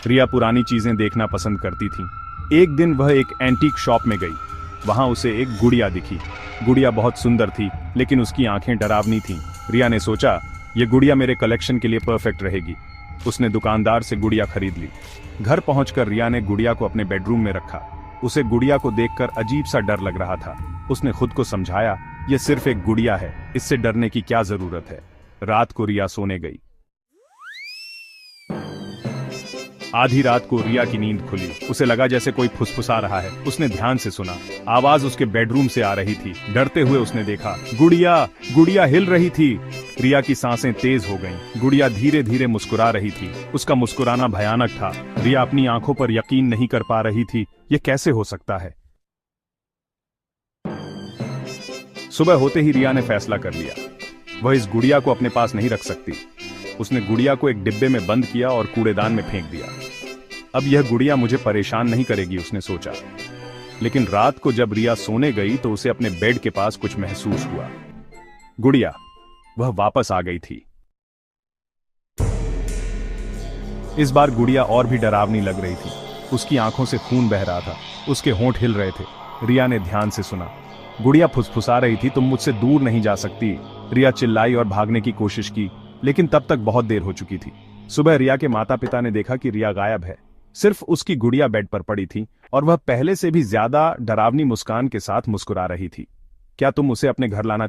रिया पुरानी चीजें देखना पसंद करती थी। एक दिन वह एक एंटीक शॉप में गई। वहां उसे एक गुड़िया दिखी। गुड़िया बहुत सुंदर थी, लेकिन उसकी आंखें डरावनी थीं। रिया ने सोचा, ये गुड़िया मेरे कलेक्शन के लिए परफेक्ट रहेगी। उसने दुकानदार से गुड़िया खरीद ली। घर पहुंचकर रिया ने गुड़िया को अपने बेडरूम में रखा। उसे गुड़िया को देखकर अजीब सा डर लग रहा था। उसने खुद को समझाया, यह सिर्फ एक गुड़िया है, इससे डरने की क्या जरूरत है। रात को रिया सोने गई। आधी रात को रिया की नींद खुली। उसे लगा जैसे कोई फुसफुसा रहा है। उसने ध्यान से सुना। आवाज उसके बेडरूम से आ रही थी। डरते हुए उसने देखा, गुड़िया गुड़िया हिल रही थी। रिया की सांसें तेज हो गईं। गुड़िया धीरे धीरे मुस्कुरा रही थी। उसका मुस्कुराना भयानक था। रिया अपनी आंखों पर यकीन नहीं कर पा रही थी। यह कैसे हो सकता है। सुबह होते ही रिया ने फैसला कर लिया, वह इस गुड़िया को अपने पास नहीं रख सकती। उसने गुड़िया को एक डिब्बे में बंद किया और कूड़ेदान में फेंक दिया। अब यह गुड़िया मुझे परेशान नहीं करेगी, उसने सोचा। लेकिन रात को जब रिया सोने गई तो उसे अपने बेड के पास कुछ महसूस हुआ। गुड़िया, वह वापस आ गई थी। इस बार गुड़िया और भी डरावनी लग रही थी। उसकी आंखों से खून बह रहा था। उसके होंठ हिल रहे थे। रिया ने ध्यान से सुना। गुड़िया फुसफुसा रही थी, तुम मुझसे दूर नहीं जा सकती। रिया चिल्लाई और भागने की कोशिश की, लेकिन तब तक बहुत देर हो चुकी थी। सुबह रिया के माता पिता ने देखा कि रिया गायब है। सिर्फ उसकी गुड़िया बेड पर पड़ी थी और वह पहले से भी ज्यादा डरावनी मुस्कान के साथ मुस्कुरा रही थी। क्या तुम उसे अपने घर लाना